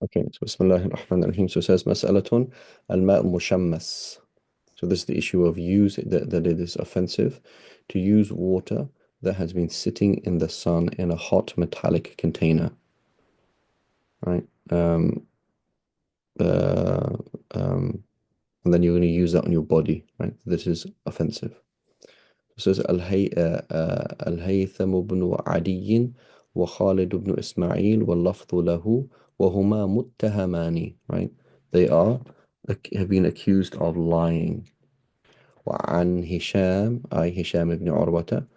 Okay, so Bismillah ar-Rahman ar-Rahim. So it says, Mas'alatun al-ma'u mushammas. So this is the issue of that it is offensive to use water that has been sitting in the sun in a hot metallic container, right? Uh, um, and then you're going to use that on your body, right? This is offensive. It says الهيثم بن عدي وخالد بن إسماعيل واللفظ له وهما متهمان, right? They have been accused of lying. وعن هشام أي هشام بن عروة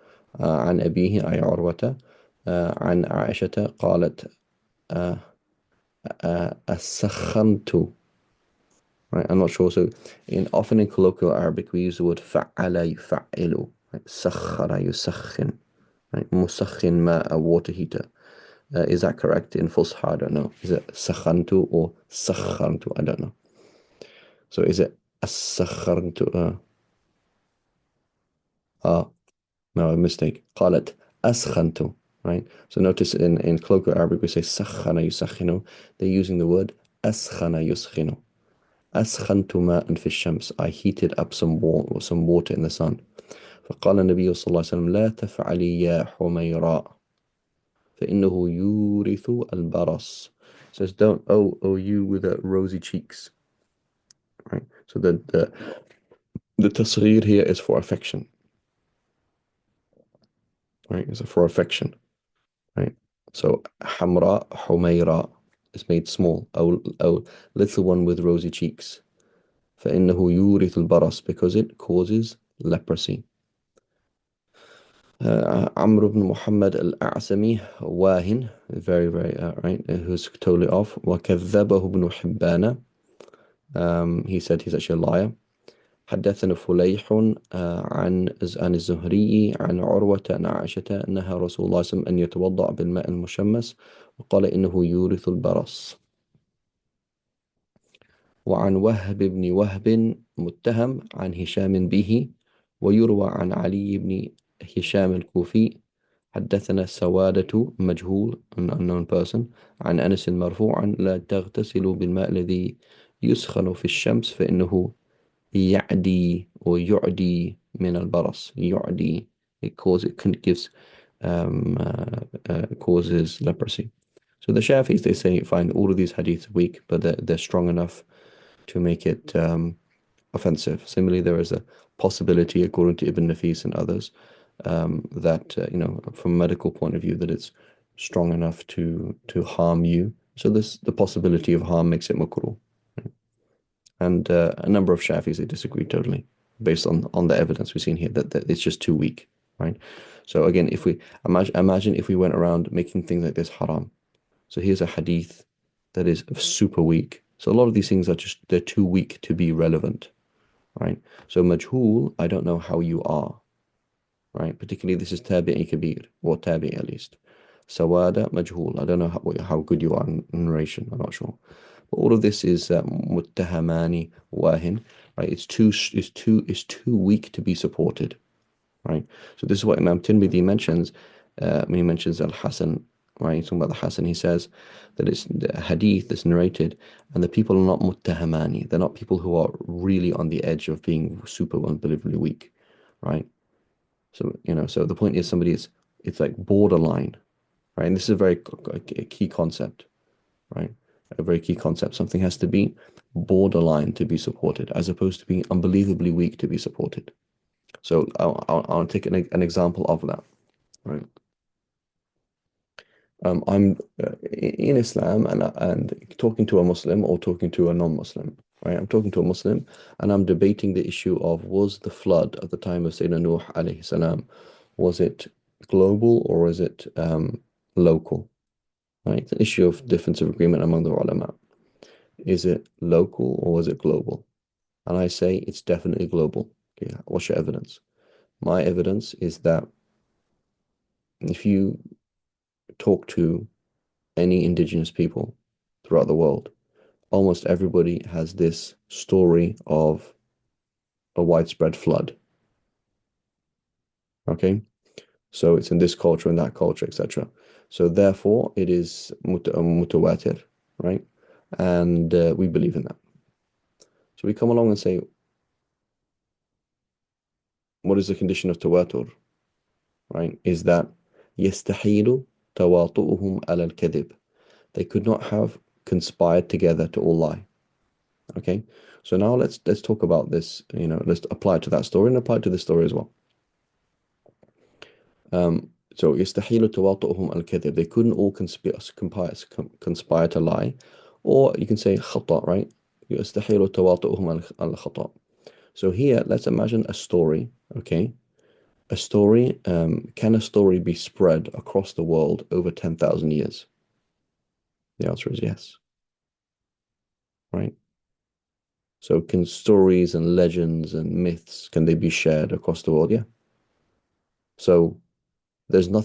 عن أبيه أي عروة عن عائشة قالت آه، أسخنت, right? I'm not sure. So often in colloquial Arabic we use the word فعل يفعل, right? سخر يسخن, right? مسخن ماء, a water heater. Is that correct in Fusha? I don't know. Is it سخنت or سخرت? I don't know. So is it أسخرت? No, a mistake. قالت أسخنت, right? So notice in colloquial Arabic we say سخن يسخن. They're using the word أسخن يسخن. أسخنت ماء في الشمس. I heated up some water in the sun. فقال النبي صلى الله عليه وسلم لا تفعلي يا حميراء فإنه يورث البرص. Says don't, oh you with the rosy cheeks, right? So the tasghir here is for affection, right? It's for affection, right? So حمراء حميراء is made small, أو little one with rosy cheeks. فإنه يورث البرص, because it causes leprosy. Amr ibn Muhammad al-A'sami, Wahin, very, very, right, who's totally off. وكذبه ابن حبان, he said he's actually a liar. حدثنا فليح عن الزهري عن عروة عن عائشة أنها رسول الله صلى الله عليه وسلم أن يتوضأ بالماء المشمس وقال إنه يورث البرص. وعن وهب بن وهب متهم عن هشام به، ويروى عن علي بن هشام الكوفي حدثنا سوادة مجهول an unknown person عن أنس مرفوعا لا تغتسلوا بالماء الذي يسخن في الشمس فإنه يعدي or يعدي من البرص. يعدي, it gives causes leprosy. So the Shafis, they say, find all of these hadiths weak, but they're strong enough to make it offensive. Similarly, there is a possibility, according to Ibn Nafis and others, that from a medical point of view, that it's strong enough to harm you. So the possibility of harm makes it makruh. And a number of Shafis, they disagree totally, based on the evidence we've seen here, that it's just too weak, right? So again, if we imagine if we went around making things like this haram. So here's a hadith that is super weak. So a lot of these things they're too weak to be relevant, right? So majhul, I don't know how you are, right? Particularly this is tabi'i kabir, or tabi'i at least. Sawada, majhul, I don't know how good you are in narration, I'm not sure. But all of this is muttahamani wahin, right? It's too weak to be supported, right? So this is what Imam Tirmidhi mentions when he mentions Al-Hasan, right? He's talking about the Hasan. He says that it's the hadith that's narrated, and the people are not muttahamani. They're not people who are really on the edge of being super unbelievably weak, right? So so the point is it's like borderline, right? And this is a key concept, right? A very key concept. Something has to be borderline to be supported, as opposed to being unbelievably weak to be supported. So I'll take an example of that, right? I'm in Islam and talking to a Muslim or talking to a non-Muslim, right? I'm talking to a Muslim and I'm debating the issue of, was the flood at the time of Sayyidina Nuh alayhi salam, was it global or is it local, right? It's an issue of difference of agreement among the ulama. Is it local or is it global? And I say it's definitely global. Okay, what's your evidence? My evidence is that if you talk to any indigenous people throughout the world, almost everybody has this story of a widespread flood. Okay, so it's in this culture and that culture, etc. So therefore, it is mutawatir, right? and we believe in that. So we come along and say, what is the condition of tawatur? Right? Is that يستحيل تواطؤهم على الكذب. They could not have conspired together to all lie. Okay? So now let's talk about this, let's apply it to that story and apply it to this story as well. So يستحيل تواطؤهم على الكذب. They couldn't all conspire to lie. Or you can say خطأ, right? يستحيل تواطؤهم على الخطأ. So here, let's imagine a story, okay? A story, can a story be spread across the world over 10,000 years? The answer is yes, right? So can stories and legends and myths, can they be shared across the world? Yeah. So there's no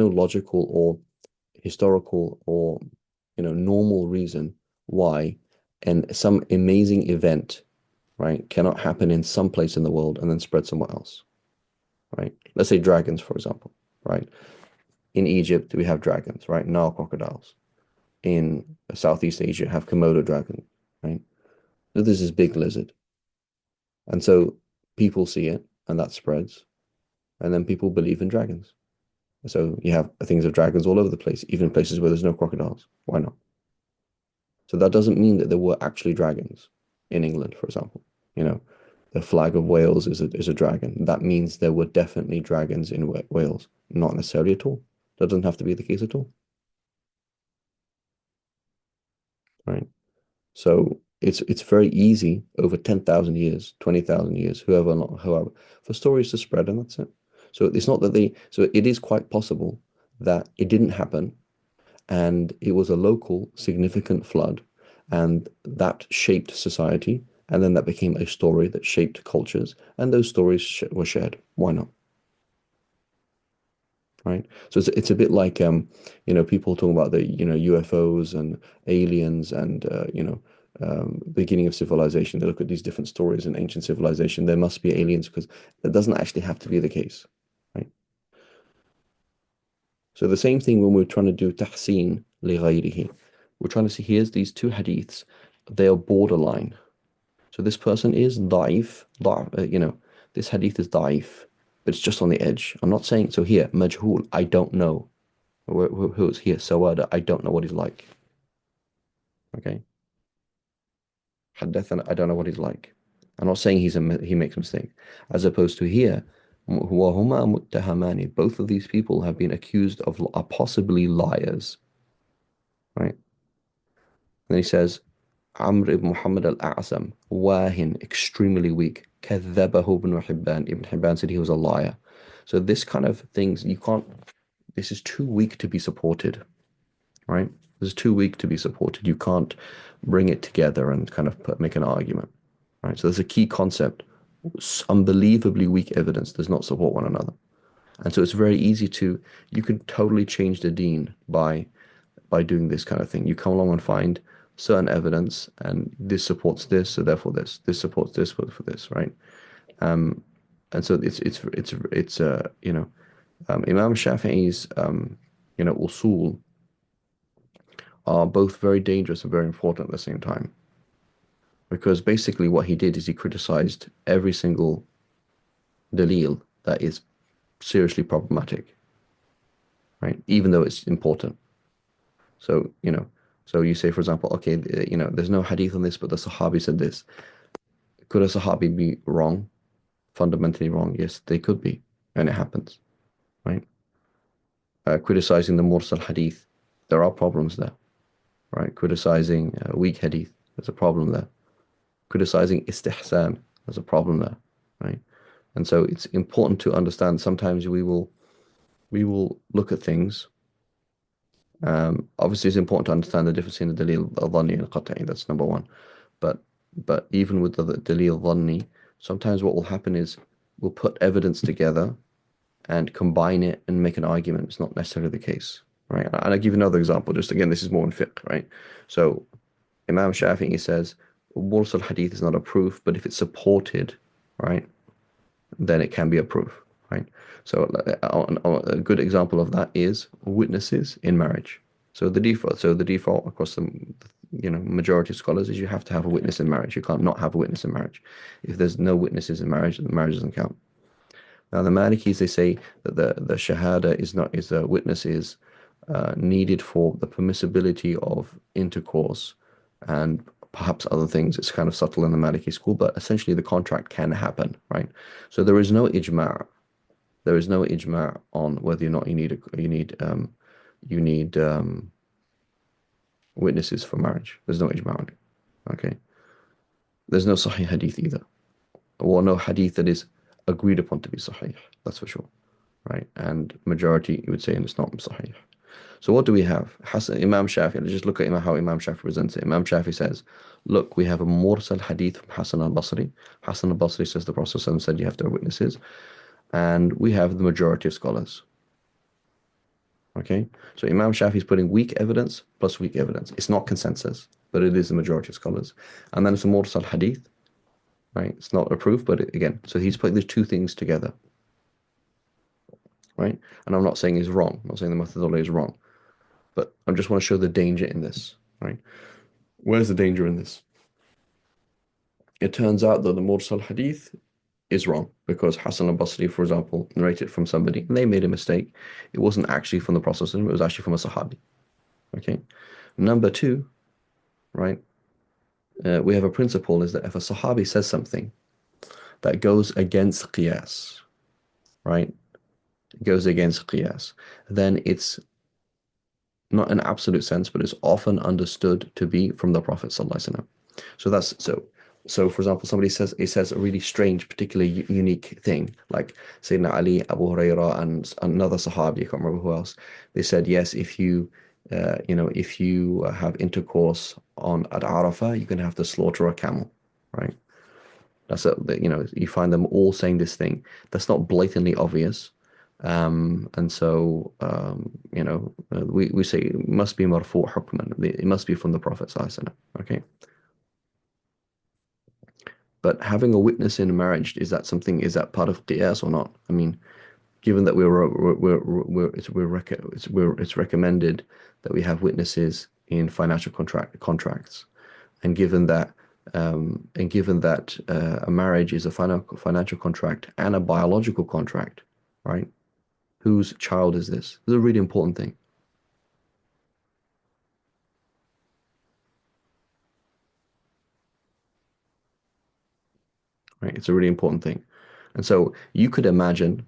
logical or historical or normal reason why some amazing event, right, cannot happen in some place in the world and then spread somewhere else, right? Let's say dragons, for example, right? In Egypt, we have dragons, right? Nile crocodiles. In Southeast Asia, have Komodo dragon, right? So there's this big lizard. And so people see it and that spreads. And then people believe in dragons. So you have things of dragons all over the place, even places where there's no crocodiles. Why not? So that doesn't mean that there were actually dragons in England, for example. You know, the flag of Wales is a dragon. That means there were definitely dragons in Wales. Not necessarily at all. That doesn't have to be the case at all, right? So it's very easy over 10,000 years, 20,000 years, however, for stories to spread, and that's it. So it's not that so it is quite possible that it didn't happen and it was a local significant flood and that shaped society and then that became a story that shaped cultures and those stories were shared. Why not? Right. So it's a bit like people talking about the UFOs and aliens and beginning of civilization. They look at these different stories in ancient civilization. There must be aliens because that doesn't actually have to be the case, right? So the same thing when we're trying to do tahseen li ghayrihi. We're trying to see here's these two hadiths. They are borderline. So this person is da'if, this hadith is da'if, but it's just on the edge. I'm not saying so here, majhul, I don't know. Who's here? Sawada, I don't know what he's like. Okay. Haddathana, I don't know what he's like. I'm not saying he makes a mistake. As opposed to here, وَهُمَا مُتَّهَمَانِ. Both of these people have been accused of are possibly liars. Right? And he says, Amr ibn Muhammad al-A'sam, wahin, extremely weak. كذبه ibn Hibban. Ibn Hibban said he was a liar. So this kind of things, this is too weak to be supported, right? This is too weak to be supported. You can't bring it together and kind of make an argument, right? So there's a key concept. Unbelievably weak evidence does not support one another. And so it's very easy you can totally change the deen by doing this kind of thing. You come along and find certain evidence and this supports this, so therefore this supports this for this, right? And so it's Imam Shafi'i's usul are both very dangerous and very important at the same time. Because basically what he did is he criticized every single dalil that is seriously problematic, right? Even though it's important. So, so you say, for example, okay, there's no hadith on this, but the Sahabi said this. Could a Sahabi be wrong? Fundamentally wrong? Yes, they could be. And it happens, right? Criticizing the Mursal hadith, there are problems there, right? Criticizing weak hadith, there's a problem there. Criticizing istihsan, there's a problem there, right? And so it's important to understand sometimes we will look at things. Obviously, it's important to understand the difference in the dalil al-dhanni and al-qat'i. That's number one. But even with the dalil al-dhanni, sometimes what will happen is we'll put evidence together and combine it and make an argument. It's not necessarily the case, right? And I'll give you another example. Just again, this is more in fiqh, right? So Imam Shafi'i says, Mursal hadith is not a proof, but if it's supported, right, then it can be a proof, right? So a good example of that is witnesses in marriage. So the default across the majority of scholars is you have to have a witness in marriage. You can't not have a witness in marriage. If there's no witnesses in marriage, the marriage doesn't count. Now the Malikis, they say that the shahada is a witness is needed for the permissibility of intercourse and perhaps other things. It's kind of subtle in the Maliki school, but essentially the contract can happen, right? So there is no ijma'. There is no ijma' on whether or not you need witnesses for marriage. There's no ijma' on it. Okay. There's no sahih hadith either, or no hadith that is agreed upon to be sahih. That's for sure, right? And majority you would say it's not sahih. So what do we have? Imam Shafi, let's just look at how Imam Shafi presents it. Imam Shafi says, look, we have a mursal hadith from Hassan al-Basri. Hassan al-Basri says the Prophet ﷺ said you have to have witnesses. And we have the majority of scholars. Okay? So Imam Shafi is putting weak evidence plus weak evidence. It's not consensus, but it is the majority of scholars. And then it's a mursal hadith, right? It's not a proof, but again, so he's putting these two things together, right? And I'm not saying he's wrong. I'm not saying the methodology is wrong. But I just want to show the danger in this, right? Where's the danger in this? It turns out that the mursal hadith is wrong because Hassan al-Basri, for example, narrated from somebody and they made a mistake. It wasn't actually from the Prophet, it was actually from a Sahabi. Okay. Number two, right? We have a principle is that if a Sahabi says something that goes against qiyas, right? It goes against qiyas, then it's not an absolute sense, but it's often understood to be from the Prophet ﷺ. So that's so for example, somebody says a really strange, particularly unique thing, like Sayyidina Ali, Abu Hurairah, and another Sahabi, I can't remember who else. They said, yes, if you have intercourse at Arafah, you're going to have to slaughter a camel, right? You find them all saying this thing. That's not blatantly obvious. And so, we say it must be marfu' hukman. It must be from the Prophet ﷺ. Okay. But having a witness in a marriage, is that part of qiyas or not? I mean, given that it's recommended that we have witnesses in financial contracts, and given that a marriage is a financial contract and a biological contract, right? Whose child is this? This is a really important thing. Right? It's a really important thing. And so you could imagine,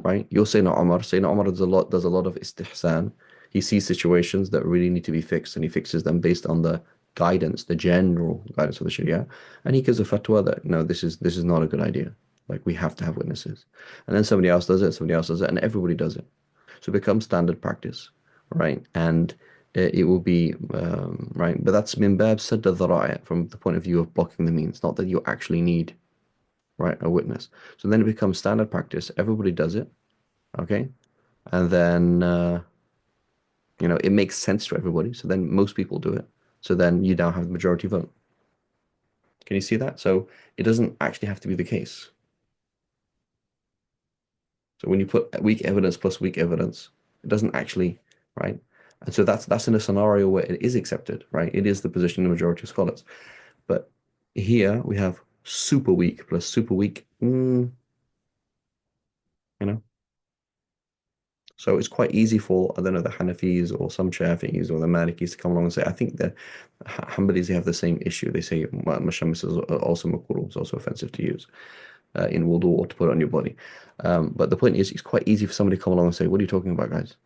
right? You're Sayyidina Umar does a lot of istihsan. He sees situations that really need to be fixed and he fixes them based on the guidance, the general guidance of the Sharia. And he gives a fatwa that no, this is not a good idea. Like we have to have witnesses. And then somebody else does it, and everybody does it. So it becomes standard practice, right? And it will be right. But that's min bab sadd al-dhara'i from the point of view of blocking the means, not that you actually need, right, a witness. So then it becomes standard practice. Everybody does it, okay? And then it makes sense to everybody. So then most people do it. So then you now have the majority vote. Can you see that? So it doesn't actually have to be the case. So when you put weak evidence plus weak evidence, it doesn't actually, right? And so that's in a scenario where it is accepted, right? It is the position of the majority of scholars. But here we have super weak plus super weak, you know. So it's quite easy for, I don't know, the Hanafis or some Shafi'is or the Malikis to come along and say, I think the Hanbalis, they have the same issue. They say mashamis is also makruh, it's also offensive to use in wudu or to put on your body. But the point is, it's quite easy for somebody to come along and say, what are you talking about, guys?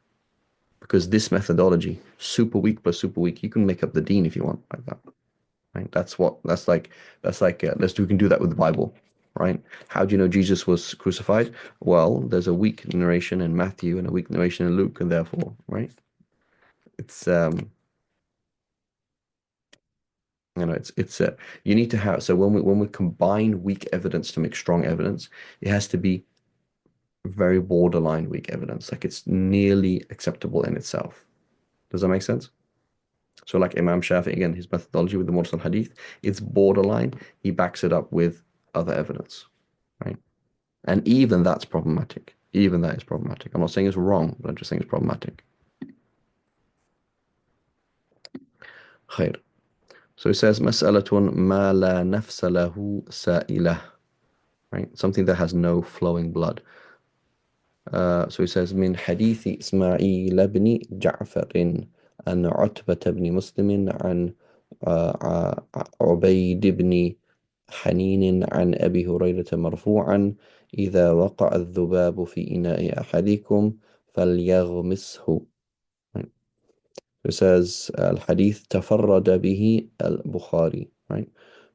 Because this methodology, super weak plus super weak, you can make up the deen if you want like that. Right? We can do that with the Bible. Right? How do you know Jesus was crucified? Well, there's a weak narration in Matthew and a weak narration in Luke, and therefore, right? It's you need to have, so when we combine weak evidence to make strong evidence, it has to be very borderline weak evidence, like it's nearly acceptable in itself. Does that make sense? So like Imam Shafi, again, his methodology with the Mursal Hadith, it's borderline. He backs it up with other evidence, right? And even that's problematic. Even that is problematic. I'm not saying it's wrong, but I'm just saying it's problematic. خير. So it says مسألة ما لا نفس له سائلة, right? Something that has no flowing blood. So he says من حديث إسماعيل بن جعفر عن عتبة بن مسلم عن عبيد بن حنين عن أبي هريرة مرفوعا إذا وقع الذباب في إناء أحدكم فليغمسه. It says الحديث تفرد به البخاري, right?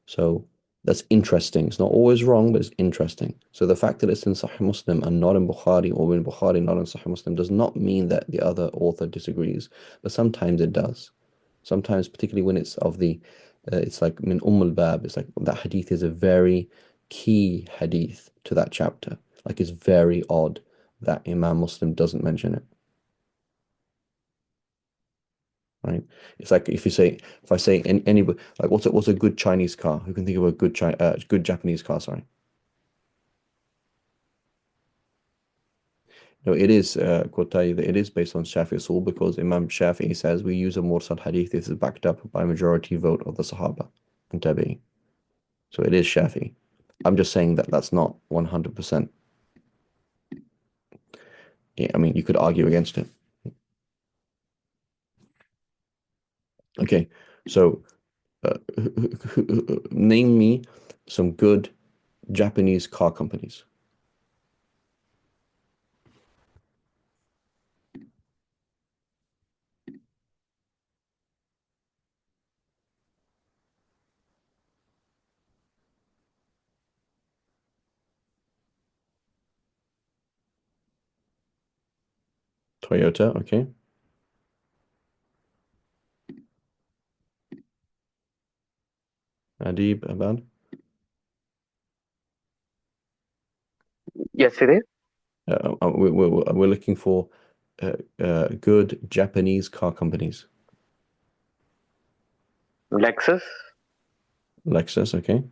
So that's interesting. It's not always wrong, but it's interesting. So the fact that it's in Sahih Muslim and not in Bukhari, or in Bukhari not in Sahih Muslim, does not mean that the other author disagrees, but sometimes it does. Sometimes, particularly when it's of the, it's like min al-Bab, it's like that hadith is a very key hadith to that chapter. Like it's very odd that Imam Muslim doesn't mention it. Right? It's like if I say any like what's a good Chinese car? Who can think of a good Japanese car? Sorry. No, it is Qurtai, that it is based on Shafi Usul because Imam Shafi'i says we use a mursal hadith. This is backed up by majority vote of the Sahaba and Tabi'i. So it is Shafi. I'm just saying that that's not 100%. Yeah, I mean, you could argue against it. Okay, so name me some good Japanese car companies. Toyota, okay. Adib, Abad. Yes, it is. We're looking for good Japanese car companies. Lexus, Lexus, okay.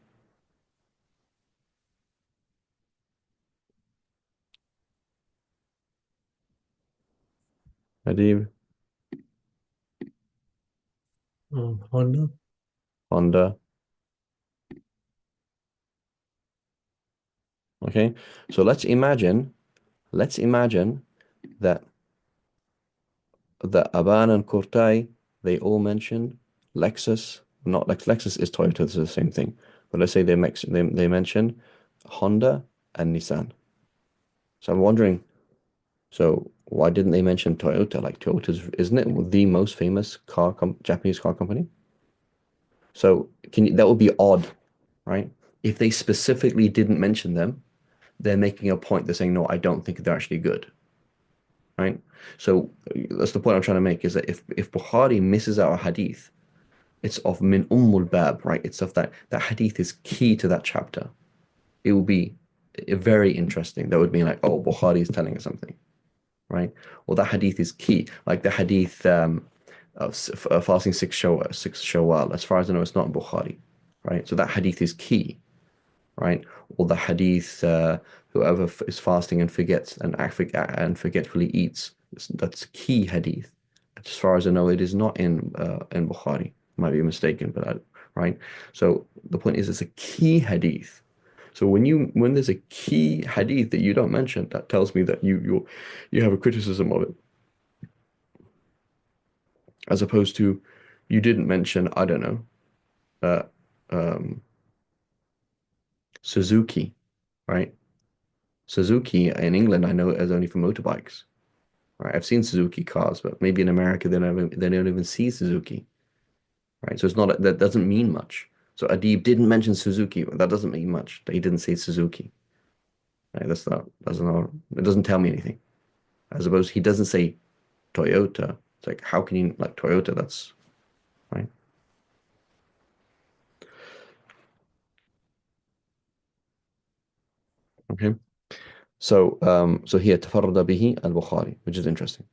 Adib, Honda. Honda. Okay, so let's imagine that Aban and Kurtai, they all mention Lexus. Not like Lexus is Toyota, it's the same thing. But let's say they mention Honda and Nissan. So I'm wondering, so why didn't they mention Toyota? Like Toyota's, isn't it the most famous Japanese car company? So that would be odd, right? If they specifically didn't mention them, they're making a point. They're saying, no, I don't think they're actually good, right? So that's the point I'm trying to make is that if Bukhari misses out a hadith, it's of min ummul bab, right? It's of that hadith is key to that chapter. It will be very interesting. That would mean like, oh, Bukhari is telling us something, right? Or that hadith is key, like the hadith of fasting six Shawwal. As far as I know, it's not in Bukhari, right? So that hadith is key, right? Or the hadith, whoever is fasting and forgets and forgetfully eats, that's key hadith. As far as I know, it is not in Bukhari. Might be mistaken, but right. So the point is, it's a key hadith. So when there's a key hadith that you don't mention, that tells me that you have a criticism of it, as opposed to you didn't mention, I don't know, uh, um, Suzuki, right? Suzuki in England, I know it as only for motorbikes. Right? I've seen Suzuki cars, but maybe in America they don't even see Suzuki. Right? So it's not that doesn't mean much. So Adib didn't mention Suzuki. That doesn't mean much. He didn't say Suzuki. Right? That's not it doesn't tell me anything. I suppose he doesn't say Toyota. It's like how can you like Toyota? That's right. Okay. So here تفرد به البخاري, which is interesting.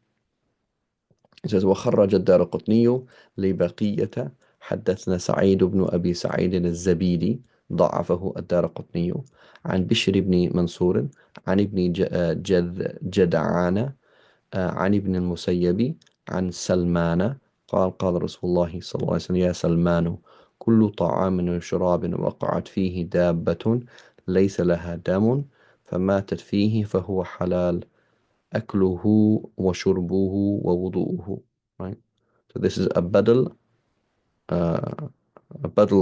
It says وخرج الدارقطني لبقية حدثنا سعيد بن أبي سعيد الزبيدي ضعفه الدارقطني عن بشر بن منصور عن ابن جدعان عن ابن المسيب عن سلمان قال رسول الله صلى الله عليه وسلم يا سلمان كل طعام وشراب وقعت فيه دابة ليس لها دم فماتت فيه فهو حلال أكله وشربه ووضوءه. Right? So this is uh, a badal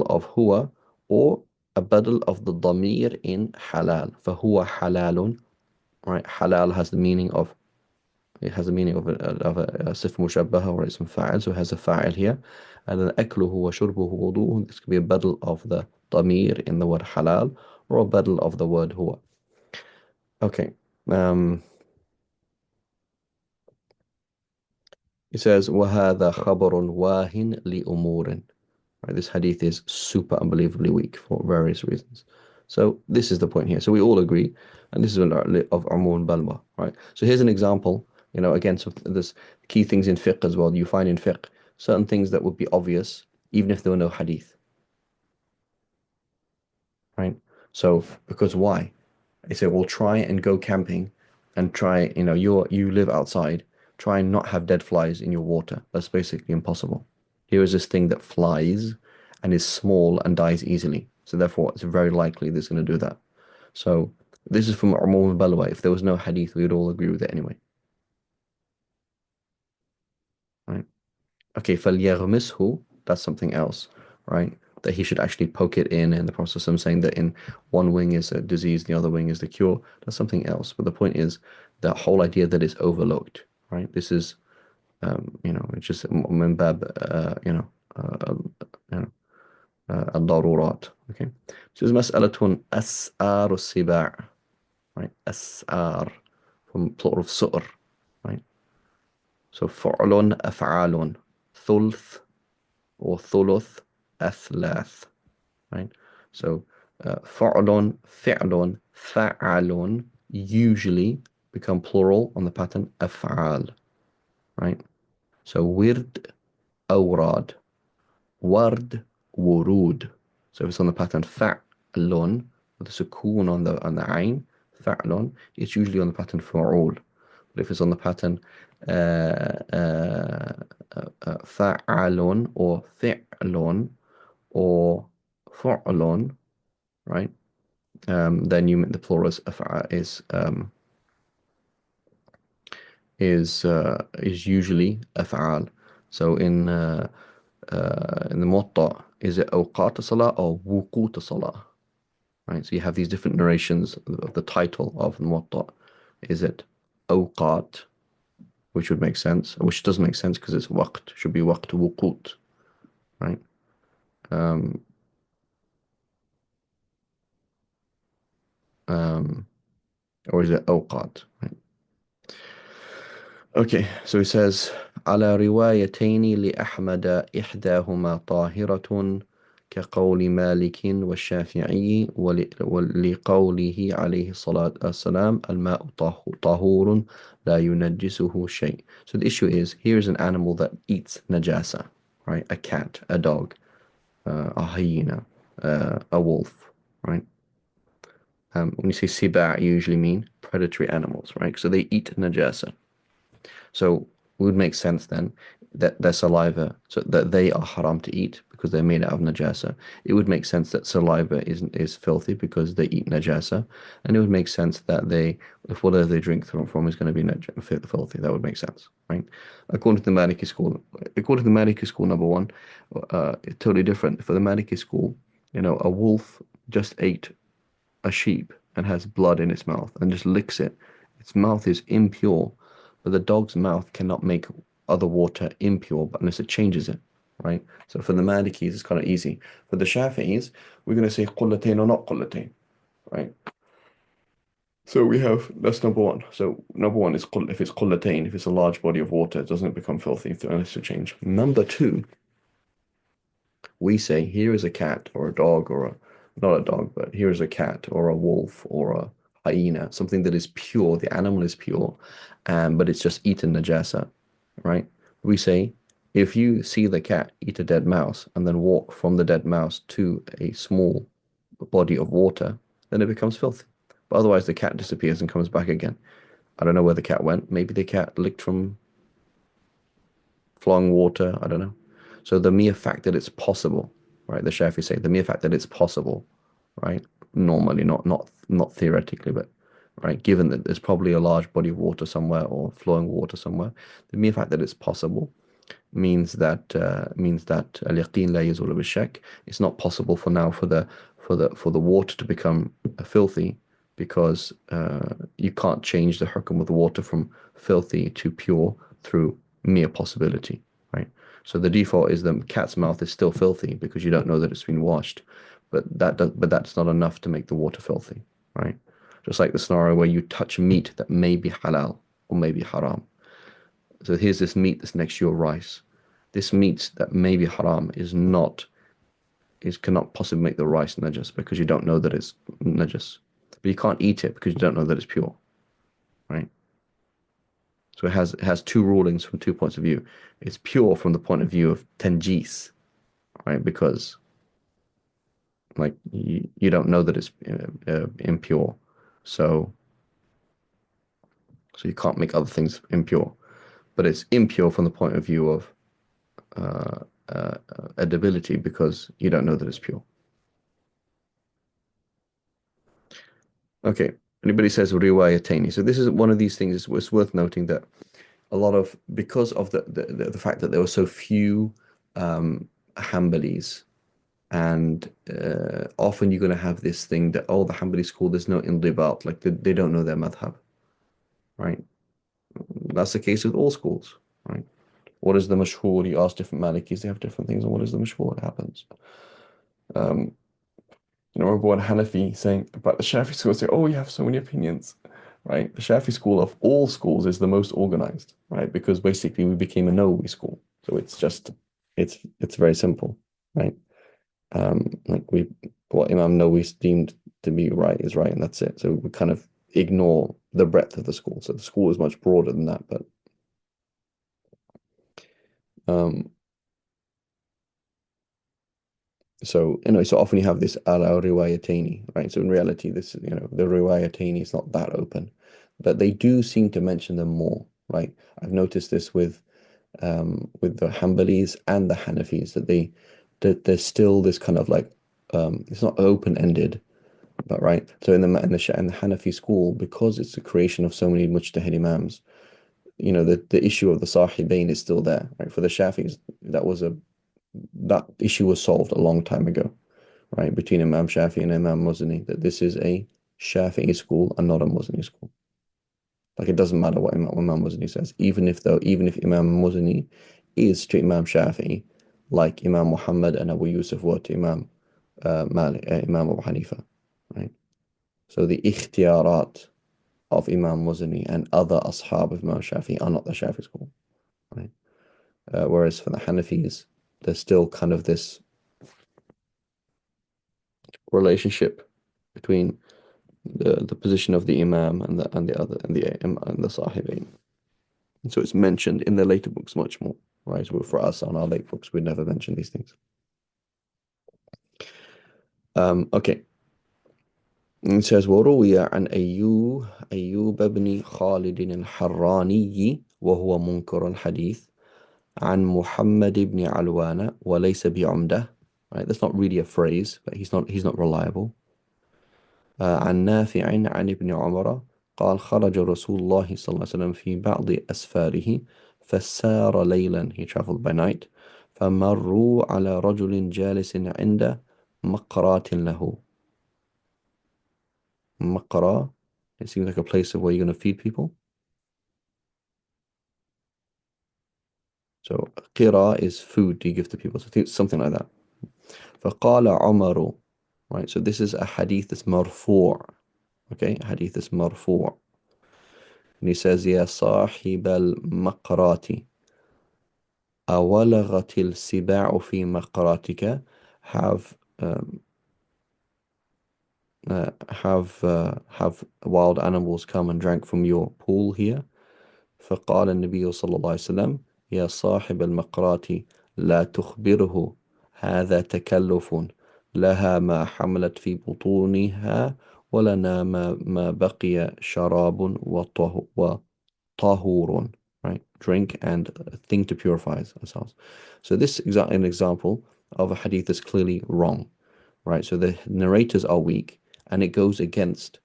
of huwa or a badal of the dhamir in halal. فهو حلال. Right? Halal has the meaning of it has the meaning of a sif mushabbaha or ism fa'il, so it has a fa'il here. And then akluhu wa shurbuhu wudu'uhu, this could be a badal of the damir in the word halal or a badal of the word huwa. Okay. It says, وَهَذَا خَبَرٌ وَاهٍ لِأُمُورٍ. Right, this hadith is super unbelievably weak for various reasons. So this is the point here. So we all agree, and this is of Umun Balwa, right? So here's an example, again, so there's key things in fiqh as well. You find in fiqh certain things that would be obvious, even if there were no hadith, right? So, because why? They say, well, try and go camping and try, you live outside, try and not have dead flies in your water. That's basically impossible. Here is this thing that flies and is small and dies easily. So therefore, it's very likely that it's going to do that. So this is from Umum al-Balwa. If there was no hadith, we would all agree with it anyway. Right? Okay, فَلْيَغْمِسْهُ, that's something else, right? That he should actually poke it in the process. I'm saying that in one wing is a disease, the other wing is the cure. That's something else. But the point is that whole idea that it's overlooked, right? This is, it's just من باب, الضرورات. Okay. So it's مسألة أسعار السباع, right? أسعار, from plural of su'r, right? So فعل أفعال, ثلث or thuluth, أثلاث, right? So فعل, فعل, فعل usually become plural on the pattern أفعال, right? So ورد, أوراد, ورد, ورود. So if it's on the pattern فعل with a sukoon on the ayn, فعل, it's usually on the pattern فعول. But if it's on the pattern فعل or فعل or فعل, right? Then the plural is usually أفعال. So in the Muwatta, is it أوقات salah or وقوت salah? Right, so you have these different narrations of the title of the Muwatta. Is it أوقات, which would make sense, which doesn't make sense because it's waqt, should be waqt wuqut, right? Or is it awqat, right? Okay, so he says على روايتين لأحمد إحداهما طاهرة كقول مالك والشافعي ولقوله عليه الصلاة والسلام الماء طهور لا ينجسه شيء. So the issue is, here is an animal that eats najasa, right? A cat, a dog, a hyena, a wolf, right? When you say siba', you usually mean predatory animals, right? So they eat najasa. So it would make sense then that their saliva, so that they are haram to eat because they're made out of najasa. It would make sense that saliva is filthy because they eat najasa, and it would make sense that if whatever they drink from is going to be filthy. That would make sense, right? According to the Maliki school, number one, it's totally different. For the Maliki school, a wolf just ate a sheep and has blood in its mouth and just licks it. Its mouth is impure, but the dog's mouth cannot make other water impure unless it changes it, right? So for the Malikis, it's kind of easy. For the Shafi'is, we're going to say qullatain or not qullatain, right? So that's number one. So number one is if it's qullatain, if it's a large body of water, it doesn't become filthy unless it change. Number two, we say here is a cat or a dog not a dog, but here is a cat or a wolf or a hyena, something that is pure. The animal is pure, but it's just eaten najasa, right? We say if you see the cat eat a dead mouse and then walk from the dead mouse to a small body of water, then it becomes filthy. But otherwise, the cat disappears and comes back again. I don't know where the cat went. Maybe the cat licked from flowing water, I don't know. So the mere fact that it's possible, right? The Shafi say the mere fact that it's possible, right? Normally, not theoretically, but right, given that there's probably a large body of water somewhere or flowing water somewhere, the mere fact that it's possible means that al-yaqeen la yazulu bishak. It's not possible for now for the water to become filthy because you can't change the hukum of the water from filthy to pure through mere possibility, right? So the default is the cat's mouth is still filthy because you don't know that it's been washed, but that's not enough to make the water filthy, right? Just like the scenario where you touch meat that may be halal or may be haram. So here's this meat that's next to your rice. This meat that may be haram cannot possibly make the rice najas because you don't know that it's najas. But you can't eat it because you don't know that it's pure, right? So it has two rulings from 2 points of view. It's pure from the point of view of tanjis, right? Because like you don't know that it's impure, so you can't make other things impure. But it's impure from the point of view of uh, edibility because you don't know that it's pure. Okay. Anybody says riwayataini. So this is one of these things. It's worth noting that a lot of because of the fact that there were so few Hanbalis, and often you're going to have this thing that the Hanbali school there's no indibat, like they don't know their madhab, right? That's the case with all schools, right? What is the mashhur? You ask different Malikis, they have different things, and what is the mashhur? It happens. Um, I remember one Hanafi saying about the Shafi school, say, "Oh, you have so many opinions." Right? The Shafi school of all schools is the most organized, right? Because basically we became a Nawawi school. So it's very simple, right? Like what Imam Nawawi deemed to be right is right, and that's it. So we kind of ignore the breadth of the school. So the school is much broader than that, but um, so so often you have this ala riwayataini, right? So in reality, this the riwayataini is not that open, but they do seem to mention them more, right? I've noticed this with the Hanbalis and the Hanafis that there's still this kind of like it's not open-ended, but right. So in the Hanafi school, because it's the creation of so many mujtahid imams, the issue of the Sahibain is still there, right? For the Shafis, that issue was solved a long time ago, right? Between Imam Shafi and Imam Muzani, that this is a Shafi'i school and not a Muzani school. Like it doesn't matter what Imam Muzani says, even if Imam Muzani is to Imam Shafi'i, like Imam Muhammad and Abu Yusuf were to Imam Abu Hanifa, right? So the ikhtiyarat of Imam Muzani and other ashab of Imam Shafi'i are not the Shafi'i school, right? Whereas for the Hanafis, there's still kind of this relationship between the position of the Imam and the Sahibain. And so it's mentioned in the later books much more, right? So for us on our late books, we'd never mention these things. Okay. And it says وروي عن أيوب بن خالد الحراني وهو منكر الحديث عن محمد بن علوان وليس بعمدة. Right, that's not really a phrase, but he's not reliable. عن نافع عن ابن عمر قال خرج رسول الله صلى الله عليه وسلم في بعض أسفاره فسار ليلا, he traveled by night, فمروا على رجل جالس عند مقرات له. مقرا, it seems like a place of where you're going to feed people. So qira is food you give to people, so I think it's something like that. فقال عمر, right, so this is a hadith that's marfu', okay, a hadith that's marfu'. And he says, يا صاحب المقرات أولغت السباع في مقراتك, have have wild animals come and drank from your pool here. فقال النبي صلى الله عليه وسلم يا صاحب المقرات لا تخبره هذا تكلف لها ما حملت في بطونها ولنا ما بقي شراب وطهور, right? drink and thing to purify ourselves. So this is an example of a hadith that's clearly wrong, right? So the narrators are weak, and it goes against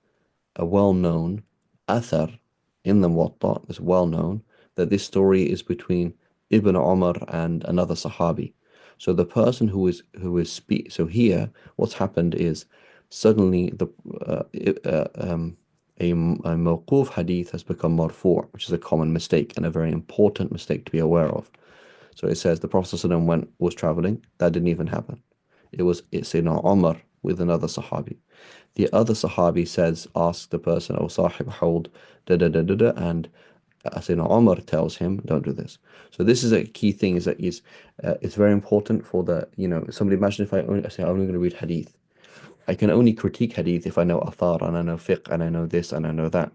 a well-known athar in the Muwatta. It's well known that this story is between Ibn Umar and another Sahabi. So the person so here what's happened is suddenly a mawquf hadith has become marfu', which is a common mistake and a very important mistake to be aware of. So it says the Prophet ﷺ was traveling. That didn't even happen. It's in Umar with another Sahabi. The other Sahabi ask the person, "Oh, Sahib, hold, da da da da da," and Sayyidina Umar tells him, "Don't do this." So this is a key thing. It's very important for somebody. Imagine if I say I'm only going to read hadith. I can only critique hadith if I know athar and I know fiqh and I know this and I know that,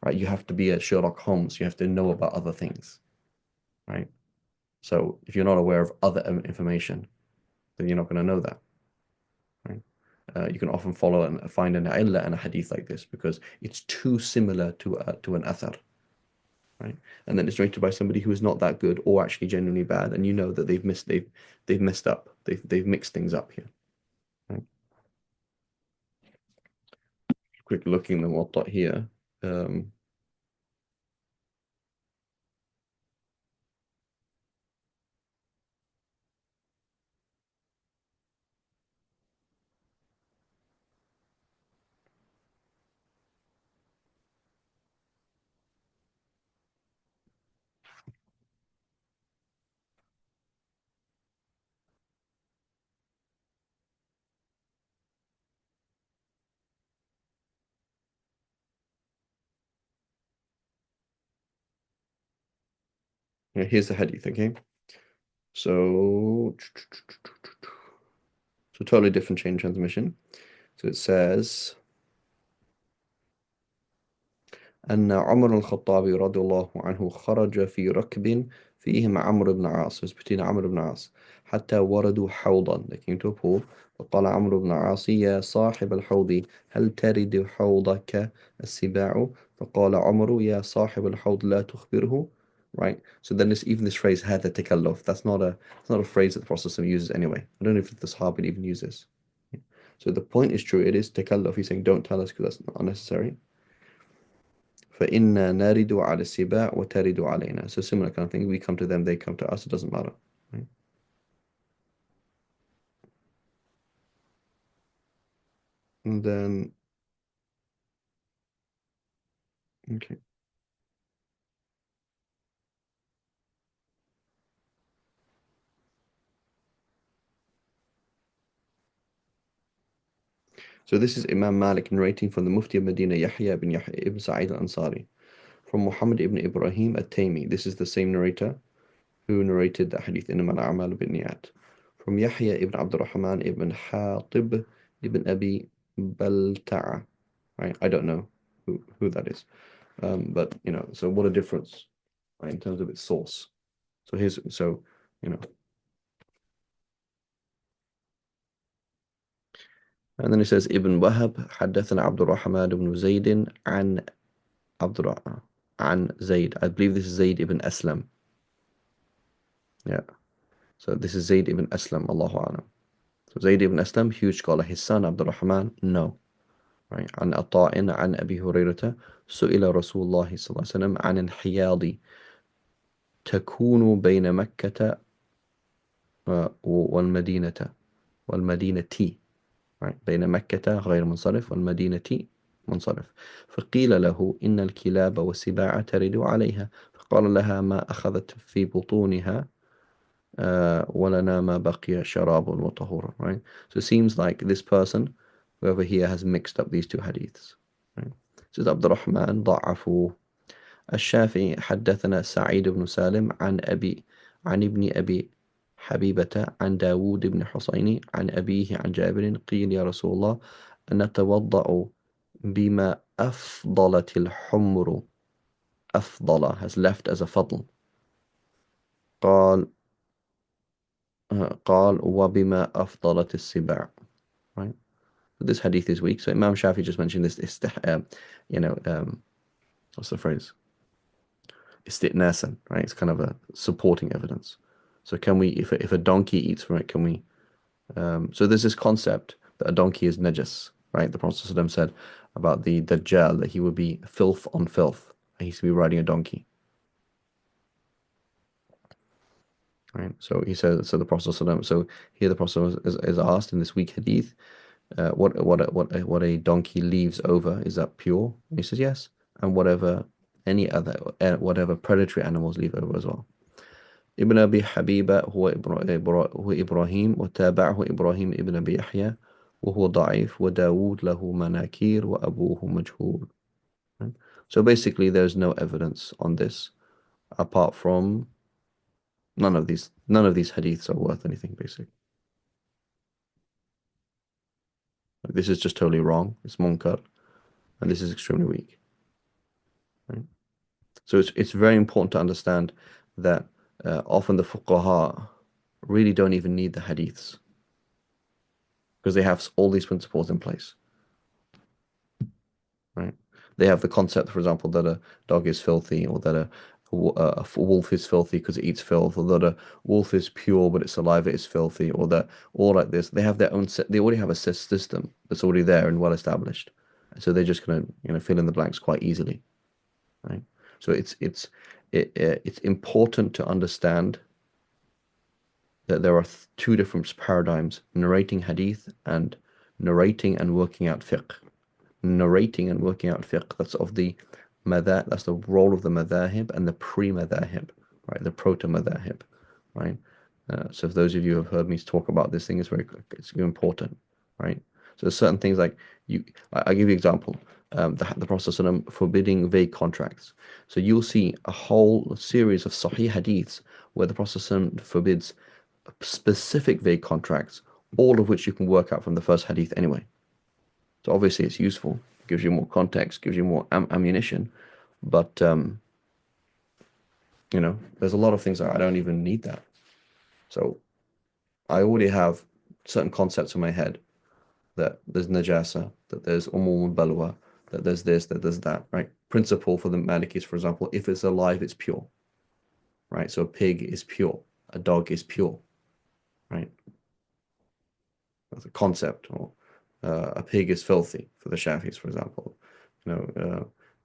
right? You have to be a Sherlock Holmes. You have to know about other things, right? So if you're not aware of other information, then you're not going to know that, right? You can often follow and find an illah in a hadith like this because it's too similar to an athar, right? And then it's narrated by somebody who is not that good or actually genuinely bad, and you know that they've messed up, they've mixed things up here, right? Quick looking at what here. Um, Here's the hadith, okay? So, totally different chain transmission. So it says, أن عمر الخطاب رضي الله عنه خرج في ركب فيهم عمرو بن عاص. It was between عمرو بن عاص حتى وردوا حوضا. They came to a pool. فقال عمرو بن عاص يا صاحب الحوض هل ترد حوضك السباع. فقال عمرو يا صاحب الحوض لا تخبره. Right. So then even this phrase هذا تكلف. It's not a phrase that the Prophet uses anyway. I don't know if the Sahabi even uses. So the point is true. It is تكلف. He's saying don't tell us because that's not unnecessary. فإنا نرد على السباع وترد علينا. So similar kind of thing. We come to them, they come to us. It doesn't matter. Right? And then, okay. So this is Imam Malik narrating from the Mufti of Medina, Yahya ibn Sa'id al-Ansari, from Muhammad ibn Ibrahim at-Taymi. This is the same narrator who narrated the hadith إنما الأعمال بالنيات. From Yahya ibn Abdurrahman ibn Hatib ibn Abi Balta'a. Right? I don't know who that is. But so what a difference, right, in terms of its source. So you know, and then it says Ibn Wahab حدثنا عبد الرحمن بن زيد عن عبد الرحمن عن Zayd. I believe this is Zayd ibn Aslam. Yeah. So this is Zayd ibn Aslam, Allahu A'lam. So Zayd ibn Aslam, huge scholar. His son Abdul Rahman, no. Right. عن عطاء عن أبي هريرة سئل رسول الله صلى الله عليه وسلم عن الحياض تكون بين مكة والمدينة right. بين مكة غير منصرف والمدينة منصرف. فقيل له إن الكلاب والسباع ترد عليها. فقال لها ما أخذت في بطونها ولنا ما بقي شراب وطهور. Right. So it seems like this person, whoever here, has mixed up these two hadiths. Right. So عبد الرحمن ضعفوه. الشافعي حدثنا سعيد بن سالم عن ابن أبي حبيبة عن داود بن حسين عن أبيه عن جابر قيل يا رسول الله نتوضأ بما أفضلت الحمر. أفضل has left as a فضل. قال وبما أفضلت السباع. Right. This hadith is weak. So Imam Shafi just mentioned this what's the phrase? istitnasan, right? It's kind of a supporting evidence. So can we, if a donkey eats from it, can we? So there's this concept that a donkey is najas, right? The Prophet ﷺ said about the Dajjal that he would be filth on filth. He used to be riding a donkey, right? So he said, so the Prophet ﷺ, so here the Prophet is asked in this weak hadith, what a donkey leaves over, is that pure? And he says yes, and whatever any other whatever predatory animals leave over as well. ابن أبي حبيبة هو إبراهيم وتابعه إبراهيم ابن أبي يحيى وهو ضعيف وداود له مناكير وأبوه مجهول. Right? So basically there's no evidence on this apart from none of these hadiths are worth anything basically. This is just totally wrong. It's munkar and this is extremely weak. Right? So it's very important to understand that often the fuqaha really don't even need the hadiths because they have all these principles in place, right? They have the concept, for example, that a dog is filthy, or that a wolf is filthy because it eats filth, or that a wolf is pure but its saliva is filthy, or that all like this. They have their own. They already have a system that's already there and well established, and so they're just gonna fill in the blanks quite easily, right? So it's important to understand that there are two different paradigms: narrating hadith and narrating and working out fiqh. Narrating and working out fiqh, that's the role of the madhahib and the pre-madhahib, right? The proto-madhahib, right? So if those of you have heard me talk about this thing, it's important, right? So there's certain things like I give you an example. The Prophet ﷺ forbidding vague contracts. So you'll see a whole series of Sahih hadiths where the Prophet ﷺ forbids specific vague contracts, all of which you can work out from the first hadith anyway. So obviously it's useful, gives you more context, gives you more ammunition, but there's a lot of things that I don't even need that. So I already have certain concepts in my head that there's najasa, that there's balwa, that there's this, that there's that, right? Principle for the Malikis, for example, if it's alive, it's pure, right? So a pig is pure, a dog is pure, right? That's a concept. Or a pig is filthy for the Shafis, for example.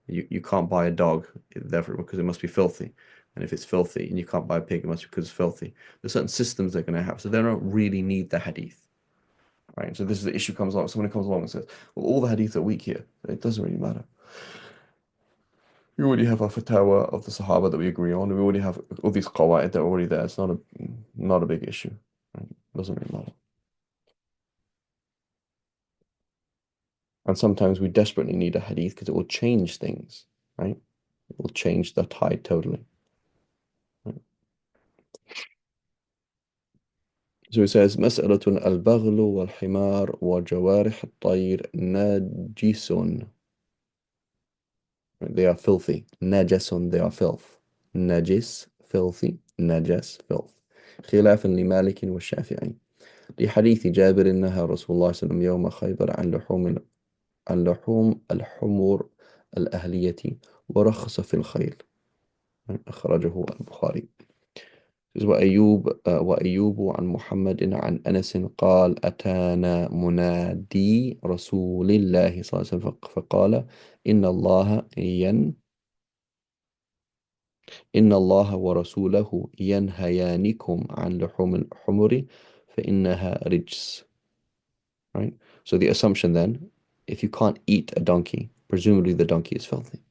You can't buy a dog therefore because it must be filthy, and if it's filthy and you can't buy a pig, it must be because it's filthy. There's certain systems they're going to have, so they don't really need the hadith, right? So this is the issue comes along. Someone comes along and says, "Well, all the hadith are weak here." It doesn't really matter. We already have our fatwa of the Sahaba that we agree on. We already have all these qawaid that are already there. It's not a big issue. Right? It doesn't really matter. And sometimes we desperately need a hadith because it will change things, right? It will change the tide totally. Right? So it says, مسألة البغل والحمار وجوارح الطير نجس. They are filthy. نجس, they are filth. نجس, filthy. نجس, filth. خلافا لمالك والشافعي. لحديث جابر نهى رسول الله صلى الله عليه وسلم يوم خيبر عن لحوم الحمر الأهلية ورخص في الخيل. أخرجه البخاري. وأيوب عن محمد عن أنس قال أتانا منادي رسول الله صلى الله عليه وسلم فقال إن الله ورسوله ينهيانكم عن لحوم الحمر فإنها رجس. Right? So the assumption then, if you can't eat a donkey, presumably the donkey is filthy.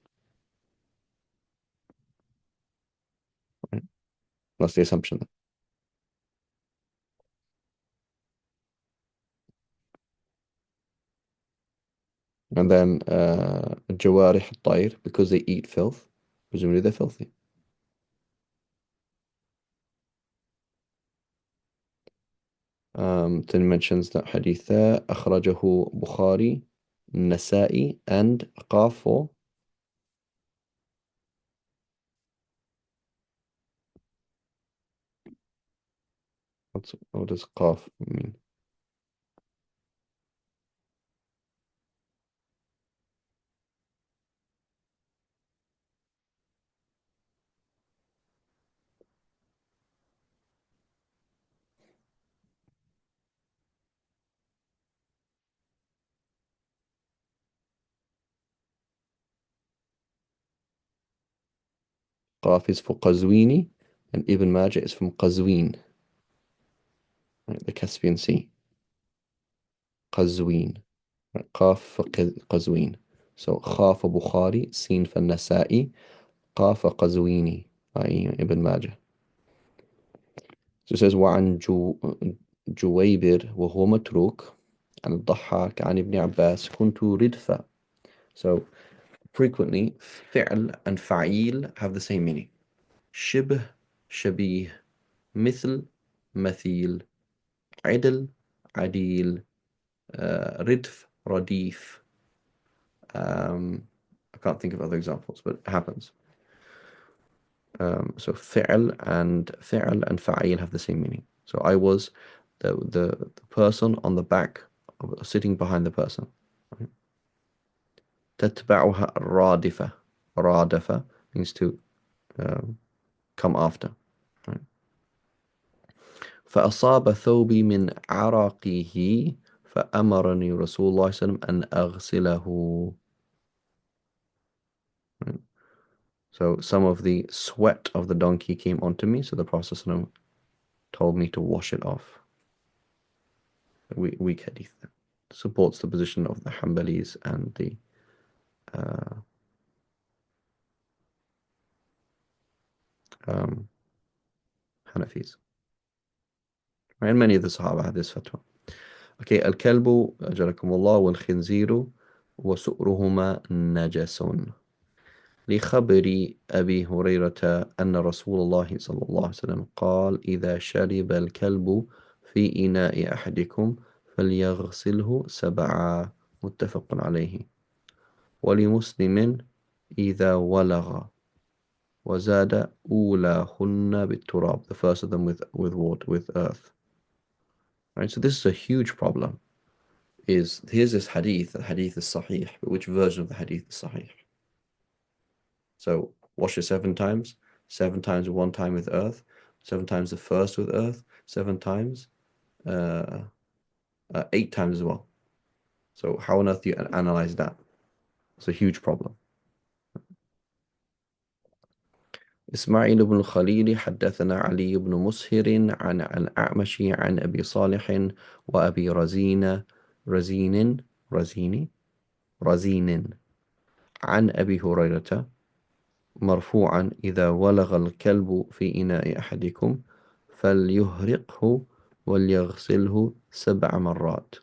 Right? That's the assumption then. And then jawarih al-tayr, because they eat filth, presumably they're filthy. Then mentions that hadith there, أخرجه Bukhari, Nasa'i, and Qaf for what does Qaf mean? Qaf is for Qazwini, and Ibn Majah is from Qazwin, right? The Caspian Sea. Qazwin. Right? Qaf for Qazwin. So Kha for Bukhari, Sin for Nasa'i, Qaf for Qazwini, i.e. Ibn Majah. So it says وعن جويبر وهو متروك عن الضحاك عن ابن عباس كنت ردفا. So frequently فعل and فعيل have the same meaning. شبه, شبيه, مثل, مثيل, عدل, عديل, ردف, رديف. I can't think of other examples, but it happens. So فعل and فعيل have the same meaning. So I was the person on the back, sitting behind the person. Right? تتبعها الرادفة. رادفة means to come after. Right? فأصاب ثوبي من عرقه فأمرني رسول الله صلى الله عليه وسلم أن أغسله. Right? So some of the sweat of the donkey came onto me, so the Prophet ﷺ told me to wash it off. Weak hadith. Supports the position of the Hanbalis and the Hanafis. And many of the Sahaba had this fatwa. Okay, الكلب أجركم الله والخنزير وسؤرهما نجس. لخبر أبي هريرة أن رسول الله صلى الله عليه وسلم قال إذا شرب الكلب في إناء أحدكم فليغسله 7. متفق عليه. ولمسلم إذا ولغ. وزاد أولاهن بالتراب. The first of them with water, with earth. Right, so this is a huge problem. Here's this hadith, the hadith is sahih, but which version of the hadith is sahih? So wash it 7 times, 7 times one time with earth, 7 times the first with earth, 7 times, 8 times as well. So how on earth do you analyze that? It's a huge problem. إسماعيل بن الخليل حدثنا علي بن مسهر عن الأعمش عن أبي صالح وأبي رزين عن أبي هريرة مرفوعا إذا ولغ الكلب في إناء أحدكم فليهرقه وليغسله 7 مرات.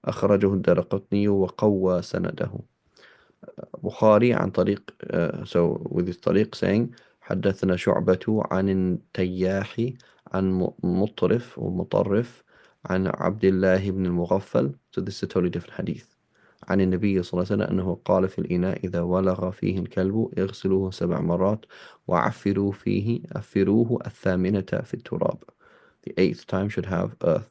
أخرجه الدارقطني وقوى سنده. بخاري عن طريق so with this طريق saying حدثنا شعبة عن التياح عن مطرف ومطرف عن عبد الله بن المغفل. So this is a totally different hadith. عن النبي صلى الله عليه وسلم أنه قال في الإناء إذا ولغ فيه الكلب اغسلوه 7 مرات وعفروه 8 في التراب. The 8th time should have earth.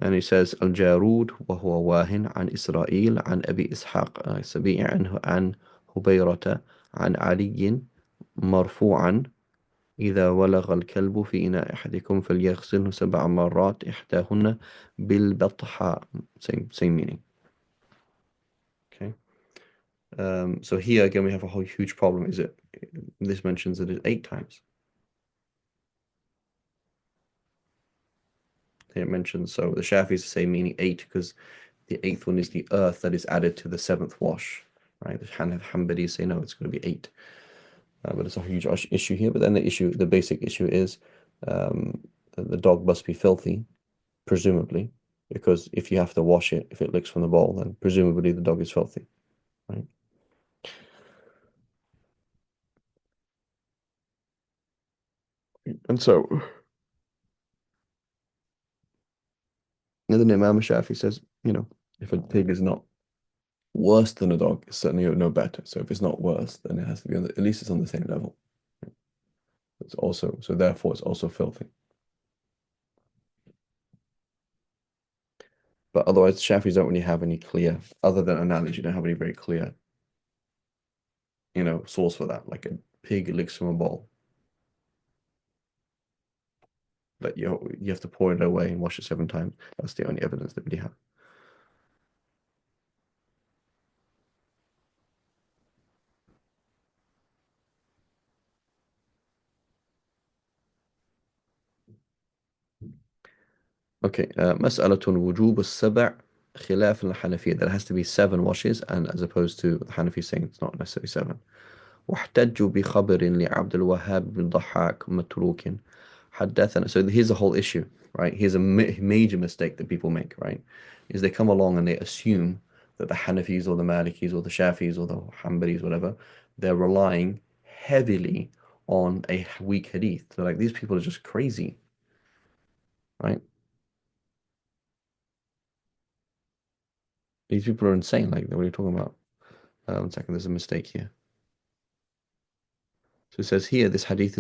And he says الجارود وهو واهن عن إسرائيل عن أبي إسحاق السبيعي عن هبيرة عن علي مرفوعا إذا ولغ الكلب في إناء أحدكم فليغسله 7 مرات إحداهن بالبطحاء. Same meaning. Okay. So here again we have a whole huge problem. Is it? This mentions that it's 8 times. Here it mentions, so the Shafis say meaning 8 because the 8th one is the earth that is added to the 7th wash, right? The Hanbalis say no, it's going to be 8. But it's a huge issue here. But then the basic issue is the dog must be filthy, presumably, because if you have to wash it, if it licks from the bowl, then presumably the dog is filthy, right? And so, and then Imam Shafi says, if a pig is not worse than a dog, it's certainly no better. So if it's not worse, then it has to be at least it's on the same level. It's also, so therefore it's also filthy. But otherwise, the Shafis don't really have any clear, other than analogy, don't have any very clear, source for that. Like a pig licks from a bowl. But you have to pour it away and wash it 7 times. That's the only evidence that we have. Okay, مسألة وجوب السبع خلاف الحنفية. There has to be 7 washes, and as opposed to the Hanafi saying it's not necessarily 7. واحتجوا بخبر لعبد الوهاب بن ضحاك متروك حدثنا. So here's the whole issue, right? Here's a major mistake that people make, right? Is they come along and they assume that the Hanafis or the Malikis or the Shafis or the Hanbalis, whatever, they're relying heavily on a weak hadith. So like these people are just crazy, right? These people are insane. Like, what are you talking about? 1 second, there's a mistake here. So it says here, this hadith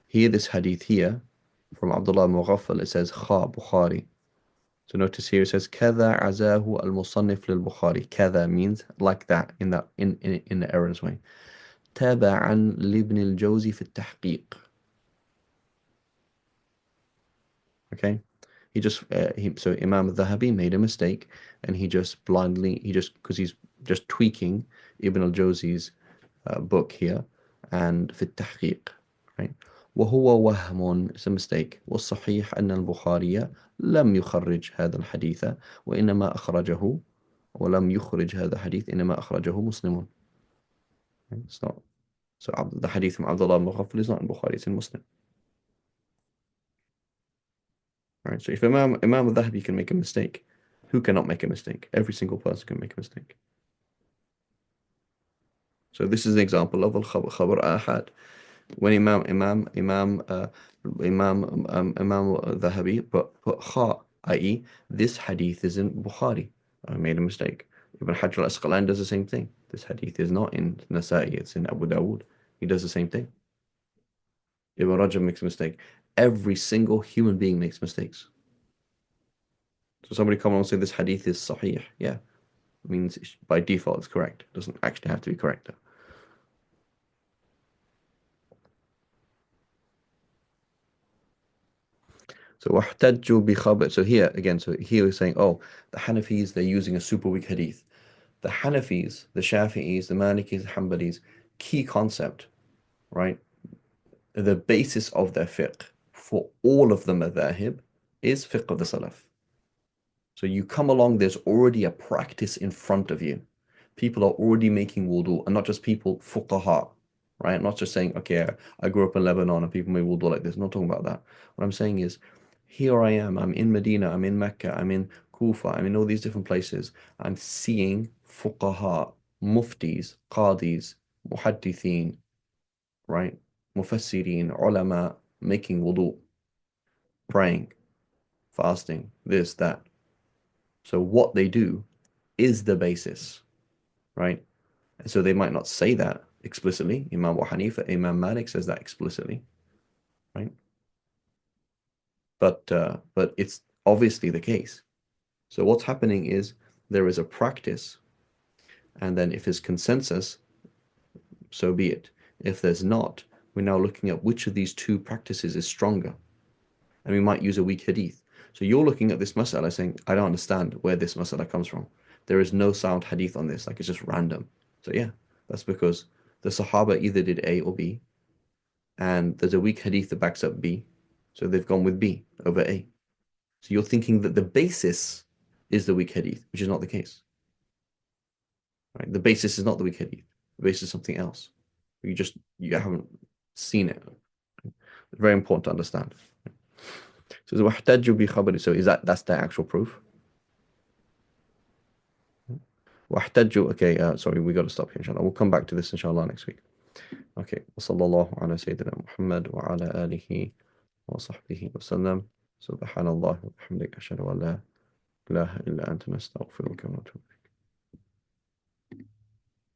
here, this hadith here from Abdullah Mughaffal, it says Kha Bukhari. So notice here it says كذا عزاه المصنف للبخاري. كذا means like that, in the error's way. تابعا لابن الجوزي في التحقيق. Okay, so Imam al-Dhahabi made a mistake, and he just because he's just tweaking Ibn al-Jawzi's book here, and في التحقيق, right? وهو وهم, it's a mistake. والصحيح أن البخاري لم يخرج هذا الحديث وإنما أخرجه ولم يخرج هذا الحديث إنما أخرجه مسلم. It's not. So the hadith from Abdullah ibn Mughaffal is not in Bukhari, it's in Muslim. Right? So if Imam al-Dhahabi can make a mistake, who cannot make a mistake? Every single person can make a mistake. So this is an example of al-khabar ahad. When Imam al-Dhahabi put kha, i.e. this hadith is in Bukhari. I made a mistake. Ibn Hajar al-Asqalani does the same thing. This hadith is not in Nasa'i, it's in Abu Dawud. He does the same thing. Ibn Rajab makes a mistake. Every single human being makes mistakes. So somebody come along and say this hadith is sahih. Yeah, it means by default it's correct. It doesn't actually have to be correct. So واحتجوا بخبر. So here again, so here we're saying, oh, the Hanafis, they're using a super weak hadith. The Hanafis, the Shafi'is, the Malikis, the Hanbalis, key concept, right? The basis of their fiqh for all of the madhahib is fiqh of the Salaf. So you come along, there's already a practice in front of you. People are already making wudu, and not just people, fuqaha, right? Not just saying, okay, I grew up in Lebanon and people make wudu like this. I'm not talking about that. What I'm saying is, here I am, I'm in Medina, I'm in Mecca, I'm in Kufa, I'm in all these different places. I'm seeing fuqaha, muftis, qadis, muhaddithin, right? Mufassirin, ulama, making wudu, praying, fasting, this, that. So what they do is the basis, right? And so they might not say that explicitly. Imam Abu Hanifa, Imam Malik says that explicitly, right? But it's obviously the case. So what's happening is there is a practice, and then if there's consensus, so be it. If there's not, we're now looking at which of these two practices is stronger, and we might use a weak hadith. So you're looking at this mas'ala saying, I don't understand where this mas'ala comes from. There is no sound hadith on this, like it's just random. So yeah, that's because the Sahaba either did A or B, and there's a weak hadith that backs up B, so they've gone with B over A. So you're thinking that the basis is the weak hadith, which is not the case. Right? The basis is not the weak hadith. The basis is something else. You haven't seen it. It's very important to understand. So is that's the actual proof? Okay, sorry, we got to stop here, inshallah. We'll come back to this, inshallah, next week. Okay, وصلى الله على سيدنا محمد وعلى آله وصحبه وسلم. سبحان الله وبحمدك أشهد أن لا إله إلا أنت نستغفرك ونتوب إليك.